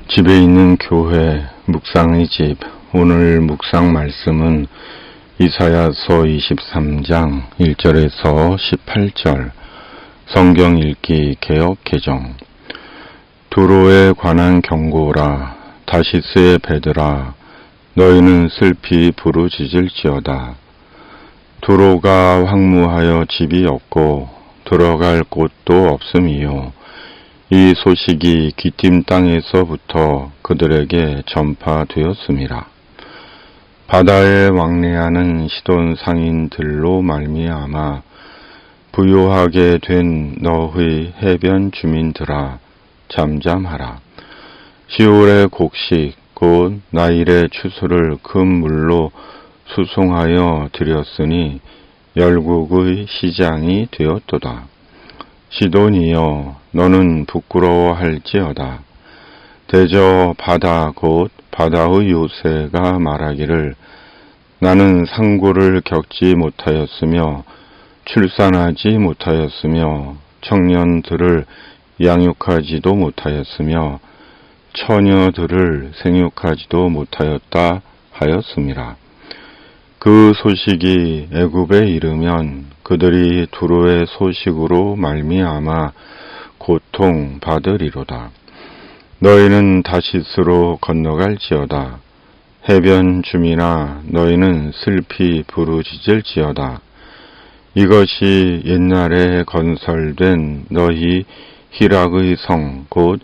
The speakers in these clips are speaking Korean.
집에 있는 교회 묵상의 집. 오늘 묵상 말씀은 이사야서 23장 1절에서 18절 성경 읽기 개역 개정. 두로에 관한 경고라. 다시스의 배들아, 너희는 슬피 부르짖을지어다. 두로가 황무하여 집이 없고 들어갈 곳도 없음이요. 이 소식이 기팀 땅에서부터 그들에게 전파되었음이라. 바다에 왕래하는 시돈 상인들로 말미암아 부요하게 된 너의 해변 주민들아, 잠잠하라. 시올의 곡식 곧 나일의 추수를 큰 물로 수송하여 드렸으니 열국의 시장이 되었도다. 시돈이여, 너는 부끄러워할지어다. 대저 바다 곧 바다의 요새가 말하기를, 나는 상고를 겪지 못하였으며 출산하지 못하였으며 청년들을 양육하지도 못하였으며 처녀들을 생육하지도 못하였다 하였음이라. 그 소식이 애굽에 이르면 그들이 두로의 소식으로 말미암아 고통 받으리로다. 너희는 다시스로 건너갈지어다. 해변 주민아, 너희는 슬피 부르짖을지어다. 이것이 옛날에 건설된 너희 히락의 성, 곧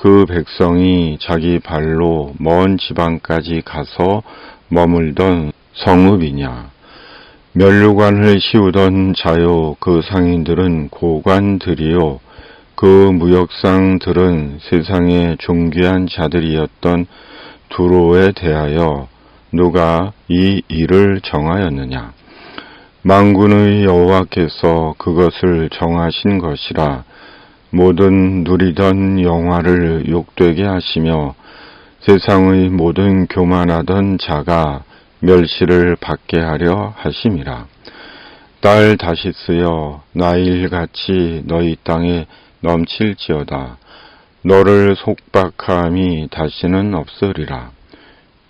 그 백성이 자기 발로 먼 지방까지 가서 머물던 성읍이냐. 면류관을 씌우던 자요, 그 상인들은 고관들이요, 그 무역상들은 세상의 존귀한 자들이었던 두로에 대하여 누가 이 일을 정하였느냐. 만군의 여호와께서 그것을 정하신 것이라. 모든 누리던 영화를 욕되게 하시며 세상의 모든 교만하던 자가 멸시를 받게 하려 하심이라. 딸 다시스여, 나일같이 너희 땅에 넘칠지어다. 너를 속박함이 다시는 없으리라.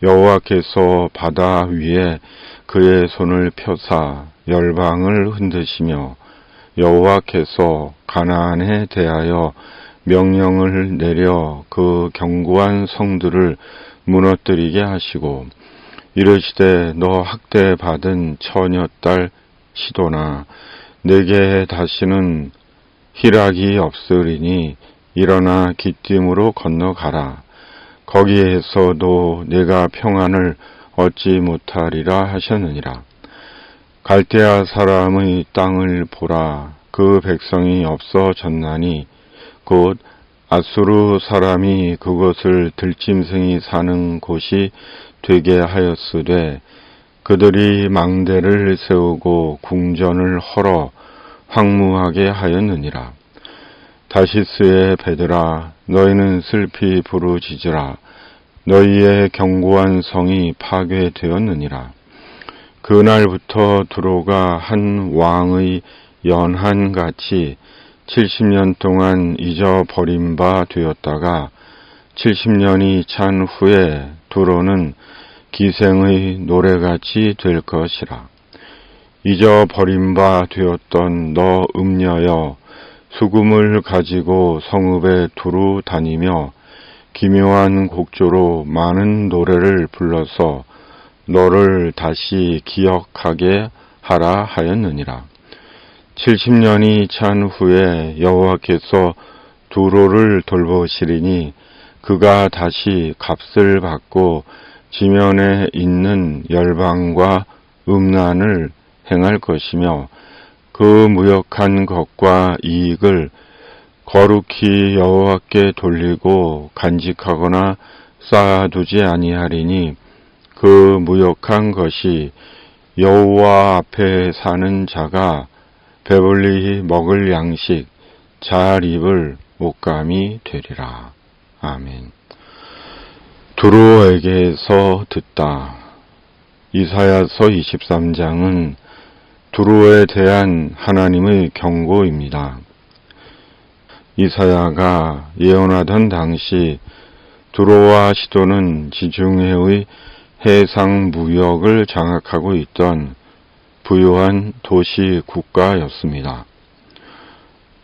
여호와께서 바다 위에 그의 손을 펴사 열방을 흔드시며 여호와께서 가나안에 대하여 명령을 내려 그 견고한 성들을 무너뜨리게 하시고 이르시되, 너 학대받은 처녀딸 시도나, 내게 다시는 희락이 없으리니 일어나 기띔으로 건너가라. 거기에서도 내가 평안을 얻지 못하리라 하셨느니라. 갈대아 사람의 땅을 보라. 그 백성이 없어졌나니 곧 아수르 사람이 그것을 들짐승이 사는 곳이 되게 하였으되 그들이 망대를 세우고 궁전을 헐어 황무하게 하였느니라. 다시스의 배들아, 너희는 슬피 부르짖으라. 너희의 견고한 성이 파괴되었느니라. 그날부터 두로가 한 왕의 연한같이 70년 동안 잊어버린 바 되었다가 70년이 찬 후에 두로는 기생의 노래같이 될 것이라. 잊어버린 바 되었던 너 음녀여, 수금을 가지고 성읍에 두루 다니며 기묘한 곡조로 많은 노래를 불러서 너를 다시 기억하게 하라 하였느니라. 70년이 찬 후에 여호와께서 두로를 돌보시리니 그가 다시 값을 받고 지면에 있는 열방과 음란을 행할 것이며 그 무역한 것과 이익을 거룩히 여호와께 돌리고 간직하거나 쌓아두지 아니하리니 그 무역한 것이 여호와 앞에 사는 자가 배불리 먹을 양식, 잘 입을 옷감이 되리라. 아멘. 두로에게서 듣다. 이사야서 23장은 두로에 대한 하나님의 경고입니다. 이사야가 예언하던 당시 두로와 시도는 지중해의 해상 무역을 장악하고 있던 부유한 도시 국가였습니다.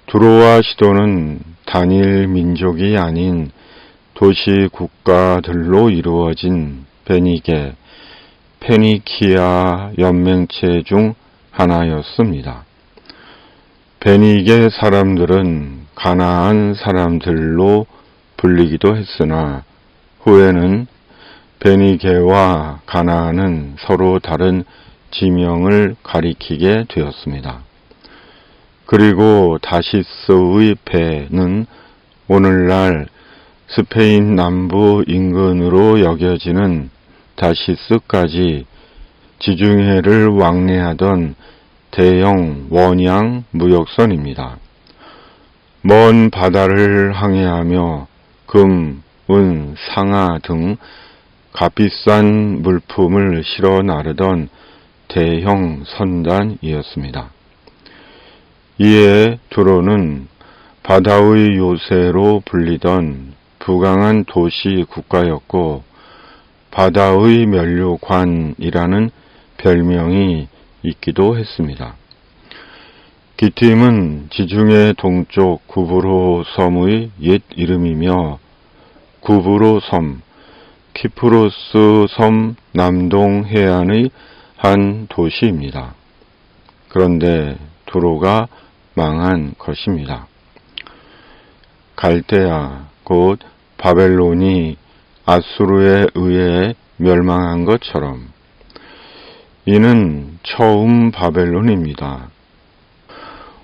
두로와 시도는 단일 민족이 아닌 도시 국가들로 이루어진 베니게, 페니키아 연맹체 중 하나였습니다. 베니게 사람들은 가나안 사람들로 불리기도 했으나 후에는 베니게와 가나안은 서로 다른 지명을 가리키게 되었습니다. 그리고 다시스의 배는 오늘날 스페인 남부 인근으로 여겨지는 다시스까지 지중해를 왕래하던 대형 원양 무역선입니다. 먼 바다를 항해하며 금, 은, 상아 등 값비싼 물품을 실어 나르던 대형 선단이었습니다. 이에 두로는 바다의 요새로 불리던 부강한 도시 국가였고 바다의 면류관이라는 별명이 있기도 했습니다. 기팀은 지중해 동쪽 구브로 섬의 옛 이름이며 구브로 섬, 키프로스 섬 남동 해안의 한 도시입니다. 그런데 두로가 망한 것입니다. 갈대아, 곧 바벨론이 아수르에 의해 멸망한 것처럼 이는 처음 바벨론입니다.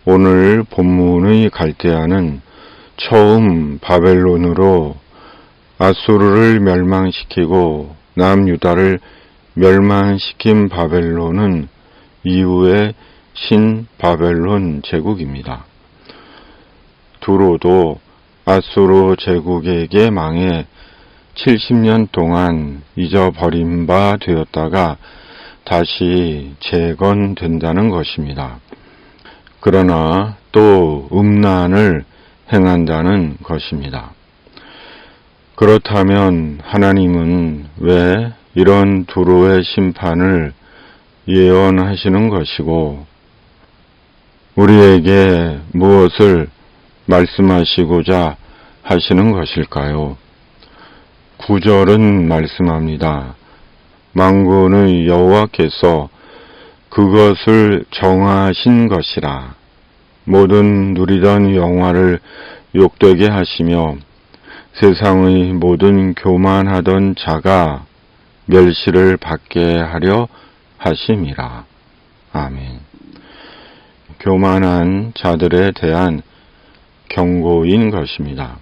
오늘 본문의 갈대아는 처음 바벨론으로 아수르를 멸망시키고 남유다를 멸망시킨 바벨론은 이후의 신바벨론 제국입니다. 두로도 아수르 제국에게 망해 70년 동안 잊어버린 바 되었다가 다시 재건된다는 것입니다. 그러나 또 음란을 행한다는 것입니다. 그렇다면 하나님은 왜 이런 두로의 심판을 예언하시는 것이고 우리에게 무엇을 말씀하시고자 하시는 것일까요? 9절은 말씀합니다. 만군의 여호와께서 그것을 정하신 것이라. 모든 누리던 영화를 욕되게 하시며 세상의 모든 교만하던 자가 멸시를 받게 하려 하심이라. 아멘. 교만한 자들에 대한 경고인 것입니다.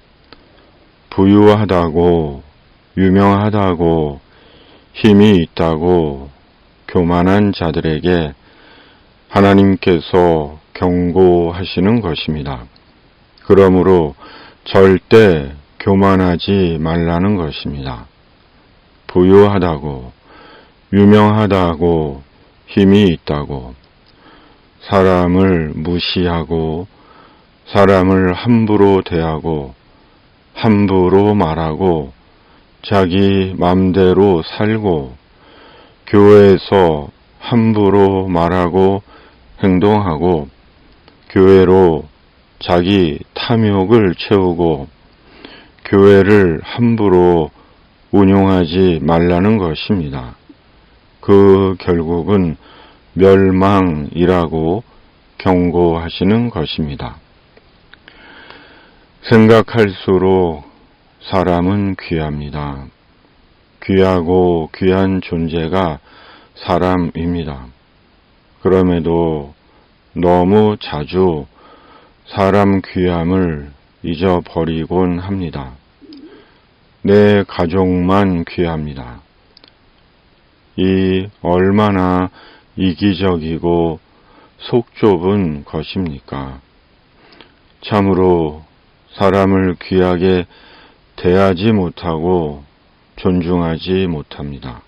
부유하다고, 유명하다고, 힘이 있다고 교만한 자들에게 하나님께서 경고하시는 것입니다. 그러므로 절대 교만하지 말라는 것입니다. 부유하다고, 유명하다고, 힘이 있다고, 사람을 무시하고, 사람을 함부로 대하고, 함부로 말하고, 자기 맘대로 살고, 교회에서 함부로 말하고 행동하고, 교회로 자기 탐욕을 채우고, 교회를 함부로 운용하지 말라는 것입니다. 그 결국은 멸망이라고 경고하시는 것입니다. 생각할수록 사람은 귀합니다. 귀하고 귀한 존재가 사람입니다. 그럼에도 너무 자주 사람 귀함을 잊어버리곤 합니다. 내 가족만 귀합니다. 이 얼마나 이기적이고 속 좁은 것입니까? 참으로 사람을 귀하게 대하지 못하고 존중하지 못합니다.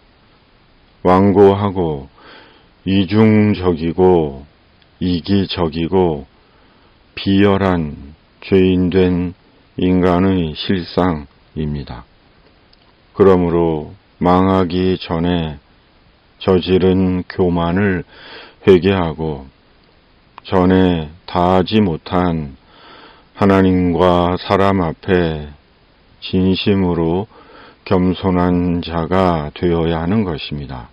완고하고 이중적이고 이기적이고 비열한 죄인된 인간의 실상입니다. 그러므로 망하기 전에 저지른 교만을 회개하고 전에 다하지 못한 하나님과 사람 앞에 진심으로 겸손한 자가 되어야 하는 것입니다.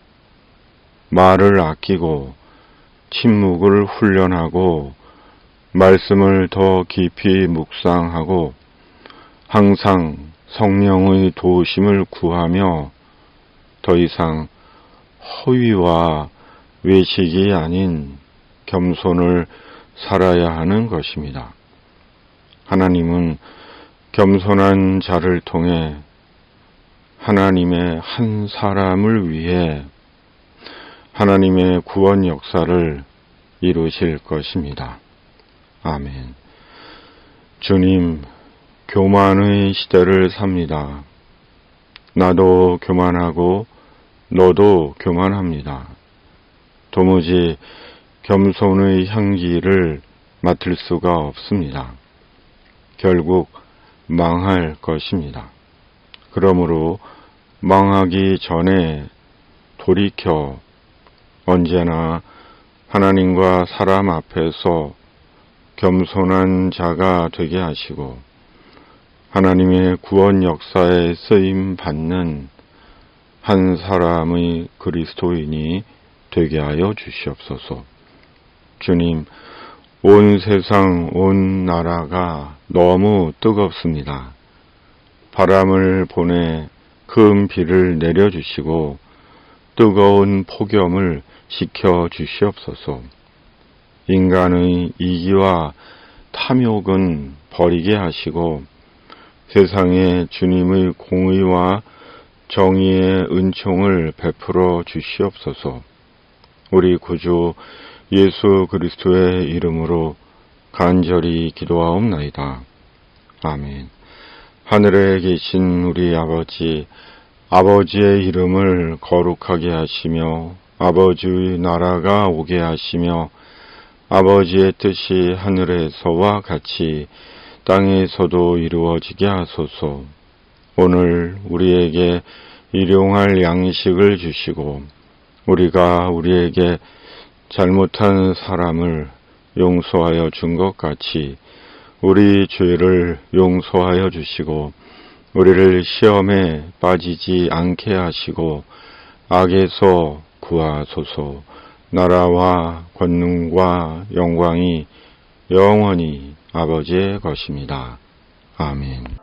말을 아끼고 침묵을 훈련하고 말씀을 더 깊이 묵상하고 항상 성령의 도우심을 구하며 더 이상 허위와 외식이 아닌 겸손을 살아야 하는 것입니다. 하나님은 겸손한 자를 통해 하나님의 한 사람을 위해 하나님의 구원 역사를 이루실 것입니다. 아멘. 주님, 교만의 시대를 삽니다. 나도 교만하고 너도 교만합니다. 도무지 겸손의 향기를 맡을 수가 없습니다. 결국 망할 것입니다. 그러므로 망하기 전에 돌이켜 언제나 하나님과 사람 앞에서 겸손한 자가 되게 하시고 하나님의 구원 역사에 쓰임 받는 한 사람의 그리스도인이 되게 하여 주시옵소서. 주님, 온 세상 온 나라가 너무 뜨겁습니다. 바람을 보내 큰 비를 내려주시고 뜨거운 폭염을 식혀 주시옵소서. 인간의 이기와 탐욕은 버리게 하시고 세상에 주님의 공의와 정의의 은총을 베풀어 주시옵소서. 우리 구주 예수 그리스도의 이름으로 간절히 기도하옵나이다. 아멘. 하늘에 계신 우리 아버지, 아버지의 이름을 거룩하게 하시며 아버지의 나라가 오게 하시며 아버지의 뜻이 하늘에서와 같이 땅에서도 이루어지게 하소서. 오늘 우리에게 일용할 양식을 주시고 우리가 우리에게 잘못한 사람을 용서하여 준 것 같이 우리 죄를 용서하여 주시고 우리를 시험에 빠지지 않게 하시고 악에서 구하소서. 나라와 권능과 영광이 영원히 아버지의 것입니다. 아멘.